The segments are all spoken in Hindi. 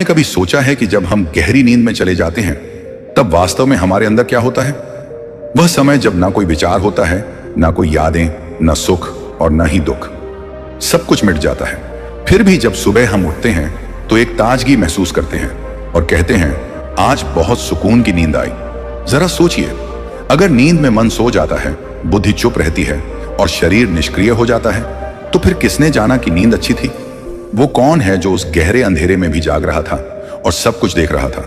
कभी सोचा है कि जब हम गहरी नींद में चले जाते हैं तब वास्तव में हमारे अंदर क्या होता है? वह समय जब ना कोई विचार होता है, ना कोई यादें, ना सुख और ना ही दुख। सब कुछ मिट जाता है। फिर भी जब सुबह हम उठते हैं तो एक ताजगी महसूस करते हैं और कहते हैं आज बहुत सुकून की नींद आई। जरा सोचिए, अगर नींद में मन सो जाता है, बुद्धि चुप रहती है और शरीर निष्क्रिय हो जाता है, तो फिर किसने जाना कि नींद अच्छी थी? वो कौन है जो उस गहरे अंधेरे में भी जाग रहा था और सब कुछ देख रहा था?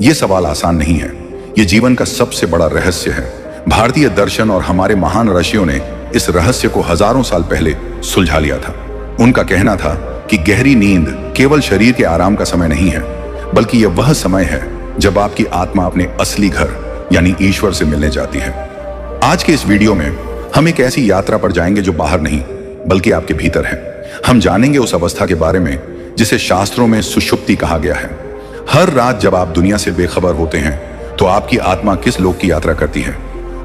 ये सवाल आसान नहीं है। ये जीवन का सबसे बड़ा रहस्य है। भारतीय दर्शन और हमारे महान ऋषियों ने इस रहस्य को हजारों साल पहले सुलझा लिया था। उनका कहना था कि गहरी नींद केवल शरीर के आराम का समय नहीं है, बल्कि यह वह समय है जब आपकी आत्मा अपने असली घर यानी ईश्वर से मिलने जाती है। आज के इस वीडियो में हम एक ऐसी यात्रा पर जाएंगे जो बाहर नहीं बल्कि आपके भीतर है। हम जानेंगे उस अवस्था के बारे में जिसे शास्त्रों में सुषुप्ति कहा गया है। हर रात जब आप दुनिया से बेखबर होते हैं तो आपकी आत्मा किस लोक की यात्रा करती है,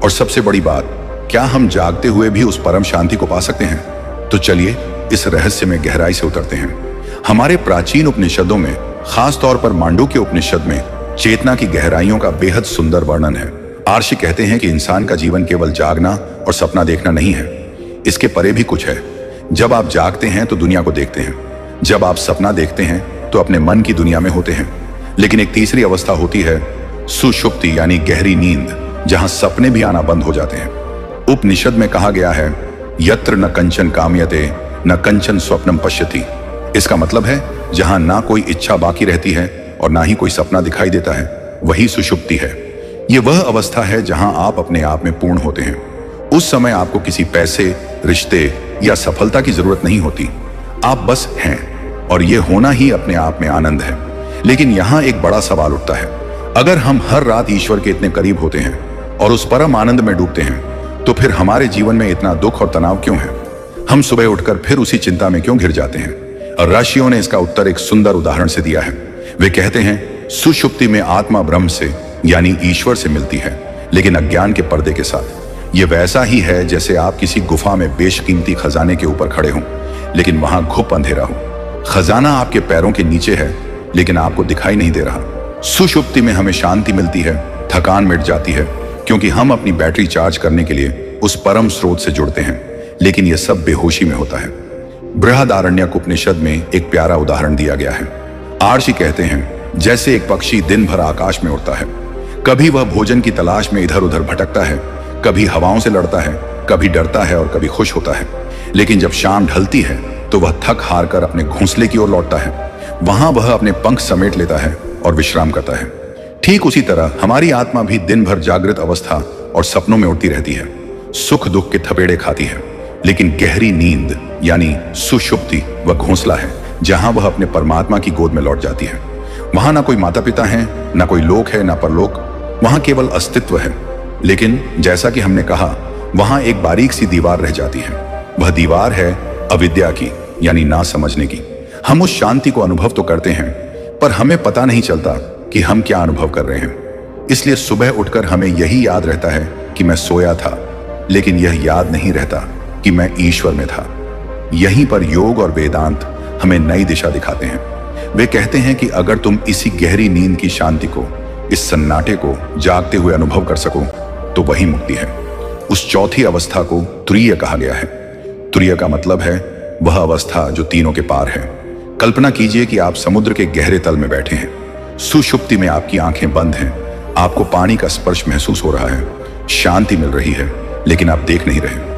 और सबसे बड़ी बात, क्या हम जागते हुए भी उस परम शांति को पा सकते हैं? तो चलिए इस रहस्य में गहराई से उतरते हैं। हमारे प्राचीन उपनिषदों में, खास तौर पर मांडुक्य उपनिषद में, चेतना की गहराइयों का बेहद सुंदर वर्णन है। महर्षि कहते हैं कि इंसान का जीवन केवल जागना और सपना देखना नहीं है, इसके परे भी कुछ है। जब आप जागते हैं तो दुनिया को देखते हैं, जब आप सपना देखते हैं तो अपने मन की दुनिया में होते हैं। लेकिन एक तीसरी अवस्था होती है सुषुप्ति यानी गहरी नींद, जहां सपने भी आना बंद हो जाते हैं। उपनिषद में कहा गया है यत्र न कंचन काम्यते न कंचन स्वप्नम पश्यति। इसका मतलब है जहां ना कोई इच्छा बाकी रहती है और ना ही कोई सपना दिखाई देता है, वही सुषुप्ति है। यह वह अवस्था है जहां आप अपने आप में पूर्ण होते हैं। उस समय आपको किसी पैसे, रिश्ते या सफलता की जरूरत नहीं होती। आप बस हैं, और यह होना ही अपने आप में आनंद है। लेकिन यहां एक बड़ा सवाल उठता है, अगर हम हर रात ईश्वर के इतने करीब होते हैं और उस परम आनंद में डूबते हैं, तो फिर हमारे जीवन में इतना दुख और तनाव क्यों है? हम सुबह उठकर फिर उसी चिंता में क्यों घिर जाते हैं? और ऋषियों ने इसका उत्तर एक सुंदर उदाहरण से दिया है। वे कहते हैं सुषुप्ति में आत्मा ब्रह्म से यानी ईश्वर से मिलती है, लेकिन अज्ञान के पर्दे के साथ। यह वैसा ही है जैसे आप किसी गुफा में बेशकीमती खजाने के ऊपर खड़े हों, लेकिन वहां घुप अंधेरा हो। खजाना आपके पैरों के नीचे है, लेकिन आपको दिखाई नहीं दे रहा। सुषुप्ति में हमें शांति मिलती है, थकान मिट जाती है, क्योंकि हम अपनी बैटरी चार्ज करने के लिए उस परम स्रोत से जुड़ते हैं। लेकिन यह सब बेहोशी में होता है। बृहदारण्यक उपनिषद में एक प्यारा उदाहरण दिया गया है। महर्षि कहते हैं जैसे एक पक्षी दिन भर आकाश में उड़ता है, कभी वह भोजन की तलाश में इधर उधर भटकता है, कभी हवाओं से लड़ता है, कभी डरता है और कभी खुश होता है। लेकिन जब शाम ढलती है तो वह थक हार कर अपने घोंसले की ओर लौटता है। वहां वह अपने पंख समेट लेता है और विश्राम करता है। ठीक उसी तरह हमारी आत्मा भी दिन भर जागृत अवस्था और सपनों में उड़ती रहती है, सुख दुख के थपेड़े खाती है। लेकिन गहरी नींद यानी सुषुप्ति वह घोंसला है जहां वह अपने परमात्मा की गोद में लौट जाती है। वहां ना कोई माता पिता है, ना कोई लोक है, ना परलोक। वहां केवल अस्तित्व है। लेकिन जैसा कि हमने कहा, वहां एक बारीक सी दीवार रह जाती है। वह दीवार है अविद्या की यानी ना समझने की। हम उस शांति को अनुभव तो करते हैं, पर हमें पता नहीं चलता कि हम क्या अनुभव कर रहे हैं। इसलिए सुबह उठकर हमें यही याद रहता है कि मैं सोया था, लेकिन यह याद नहीं रहता कि मैं ईश्वर में था। यहीं पर योग और वेदांत हमें नई दिशा दिखाते हैं। वे कहते हैं कि अगर तुम इसी गहरी नींद की शांति को, इस सन्नाटे को जागते हुए अनुभव कर सको, तो वही मुक्ति है। उस चौथी अवस्था को तुरीय कहा गया है। तुरीय का मतलब है वह अवस्था जो तीनों के पार है। कल्पना कीजिए कि आप समुद्र के गहरे तल में बैठे हैं। सुषुप्ति में आपकी आंखें बंद हैं, आपको पानी का स्पर्श महसूस हो रहा है, शांति मिल रही है, लेकिन आप देख नहीं रहे।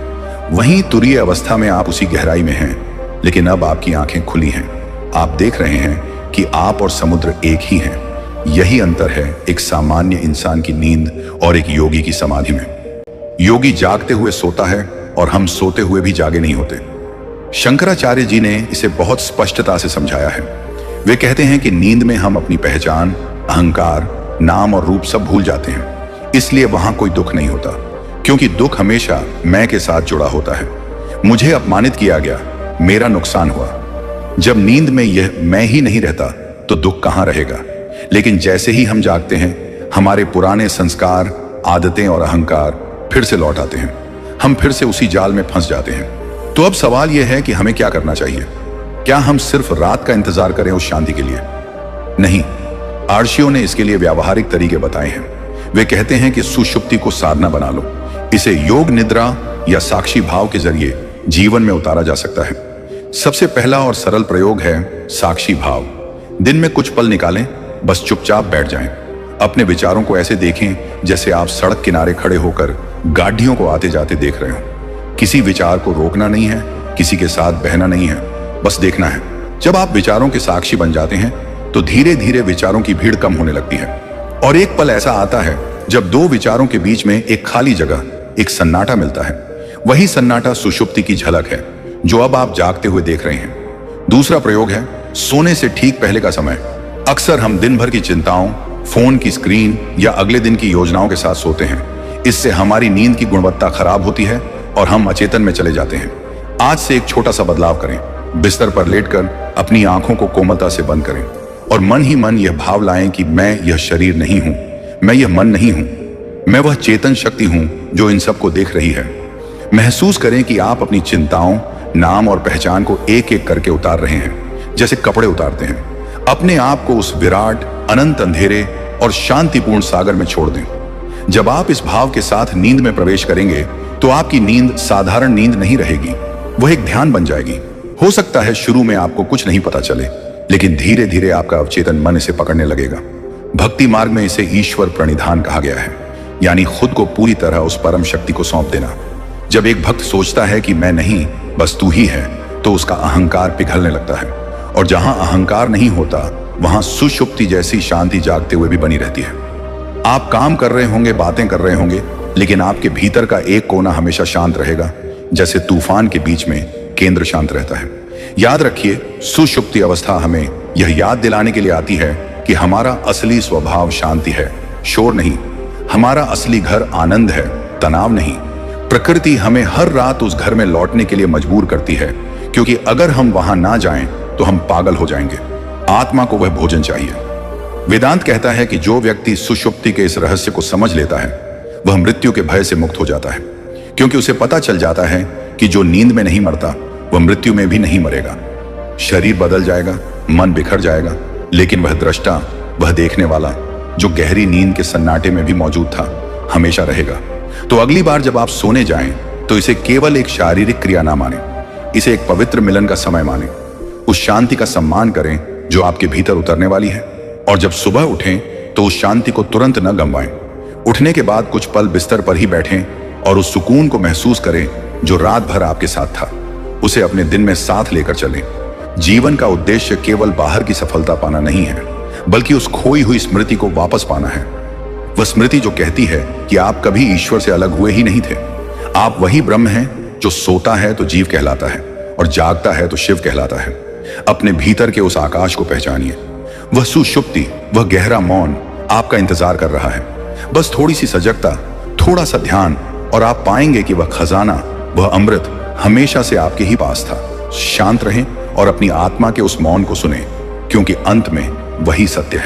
वहीं तुरीय अवस्था में आप उसी गहराई में हैं, लेकिन अब आपकी आंखें खुली हैं। आप देख रहे हैं कि आप और समुद्र एक ही हैं। यही अंतर है एक सामान्य इंसान की नींद और एक योगी की समाधि में। योगी जागते हुए सोता है और हम सोते हुए भी जागे नहीं होते। शंकराचार्य जी ने इसे बहुत स्पष्टता से समझाया है। वे कहते हैं कि नींद में हम अपनी पहचान, अहंकार, नाम और रूप सब भूल जाते हैं। इसलिए वहां कोई दुख नहीं होता, क्योंकि दुख हमेशा मैं के साथ जुड़ा होता है। मुझे अपमानित किया गया, मेरा नुकसान हुआ। जब नींद में यह मैं ही नहीं रहता तो दुख कहां रहेगा? लेकिन जैसे ही हम जागते हैं, हमारे पुराने संस्कार, आदतें और अहंकार फिर से लौट आते हैं। हम फिर से उसी जाल में फंस जाते हैं। तो अब सवाल यह है कि हमें क्या करना चाहिए? क्या हम सिर्फ रात का इंतजार करें उस शांति के लिए? नहीं, आर्षियों ने इसके लिए व्यावहारिक तरीके बताए हैं। वे कहते हैं कि सुषुप्ति को साधना बना लो। इसे योग निद्रा या साक्षी भाव के जरिए जीवन में उतारा जा सकता है। सबसे पहला और सरल प्रयोग है साक्षी भाव। दिन में कुछ पल निकालें, बस चुपचाप बैठ जाएं। अपने विचारों को ऐसे देखें जैसे आप सड़क किनारे खड़े होकर गाड़ियों को आते जाते देख रहे हो। किसी विचार को रोकना नहीं है, किसी के साथ बहना नहीं है, बस देखना है। जब आप विचारों के साक्षी बन जाते हैं तो धीरे धीरे विचारों की भीड़ कम होने लगती है और एक पल ऐसा आता है जब दो विचारों के बीच में एक खाली जगह, एक सन्नाटा मिलता है। वही सन्नाटा सुषुप्ति की झलक है जो अब आप जागते हुए देख रहे हैं। दूसरा प्रयोग है सोने से ठीक पहले का समय। अक्सर हम दिन भर की चिंताओं, फोन की स्क्रीन या अगले दिन की योजनाओं के साथ सोते हैं। इससे हमारी नींद की गुणवत्ता खराब होती है और हम अचेतन में चले जाते हैं। आज से एक छोटा सा बदलाव करें। बिस्तर पर लेटकर अपनी आंखों को कोमलता से बंद करें और मन ही मन यह भाव लाएं कि मैं यह शरीर नहीं हूं, मैं यह मन नहीं हूं, मैं वह चेतन शक्ति हूं जो इन सबको देख रही है। महसूस करें कि आप अपनी चिंताओं, नाम और पहचान को एक एक करके उतार रहे हैं, जैसे कपड़े उतारते हैं। अपने आप को उस विराट, अनंत अंधेरे और शांतिपूर्ण सागर में छोड़ दें। जब आप इस भाव के साथ नींद में प्रवेश करेंगे तो आपकी नींद साधारण नींद नहीं रहेगी, वह एक ध्यान बन जाएगी। हो सकता है शुरू में आपको कुछ नहीं पता चले, लेकिन धीरे धीरे आपका अवचेतन मन इसे पकड़ने लगेगा। भक्ति मार्ग में इसे ईश्वर प्रणिधान कहा गया है, यानी खुद को पूरी तरह उस परम शक्ति को सौंप देना। जब एक भक्त सोचता है कि मैं नहीं, बस तू ही है, तो उसका अहंकार पिघलने लगता है और जहां अहंकार नहीं होता वहां सुषुप्ति जैसी शांति जागते हुए भी बनी रहती है। आप काम कर रहे होंगे, बातें कर रहे होंगे, लेकिन आपके भीतर का एक कोना हमेशा शांत रहेगा, जैसे तूफान के बीच में केंद्र शांत रहता है। याद रखिए, सुषुप्ति अवस्था हमें यह याद दिलाने के लिए आती है कि हमारा असली स्वभाव शांति है, शोर नहीं। हमारा असली घर आनंद है, तनाव नहीं। प्रकृति हमें हर रात उस घर में लौटने के लिए मजबूर करती है, क्योंकि अगर हम वहां ना जाएं तो हम पागल हो जाएंगे। आत्मा को वह भोजन चाहिए। वेदांत कहता है कि जो व्यक्ति सुषुप्ति के इस रहस्य को समझ लेता है वह मृत्यु के भय से मुक्त हो जाता है, क्योंकि उसे पता चल जाता है कि जो नींद में नहीं मरता वह मृत्यु में भी नहीं मरेगा। शरीर बदल जाएगा, मन बिखर जाएगा, लेकिन वह दृष्टा, वह देखने वाला जो गहरी नींद के सन्नाटे में भी मौजूद था, हमेशा रहेगा। तो अगली बार जब आप सोने जाएं तो इसे केवल एक शारीरिक क्रिया ना माने, इसे एक पवित्र मिलन का समय माने। उस शांति का सम्मान करें जो आपके भीतर उतरने वाली है, और जब सुबह उठें तो उस शांति को तुरंत न गंवाएं। उठने के बाद कुछ पल बिस्तर पर ही बैठें और उस सुकून को महसूस करें जो रात भर आपके साथ था। उसे अपने दिन में साथ लेकर चलें। जीवन का उद्देश्य केवल बाहर की सफलता पाना नहीं है, बल्कि उस खोई हुई स्मृति को वापस पाना है। वह स्मृति जो कहती है कि आप कभी ईश्वर से अलग हुए ही नहीं थे। आप वही ब्रह्म हैं जो सोता है तो जीव कहलाता है और जागता है तो शिव कहलाता है। अपने भीतर के उस आकाश को पहचानिए। वह सुषुप्ति, वह गहरा मौन आपका इंतजार कर रहा है। बस थोड़ी सी सजगता, थोड़ा सा ध्यान, और आप पाएंगे कि वह खजाना, वह अमृत हमेशा से आपके ही पास था। शांत रहें और अपनी आत्मा के उस मौन को सुनें, क्योंकि अंत में वही सत्य है।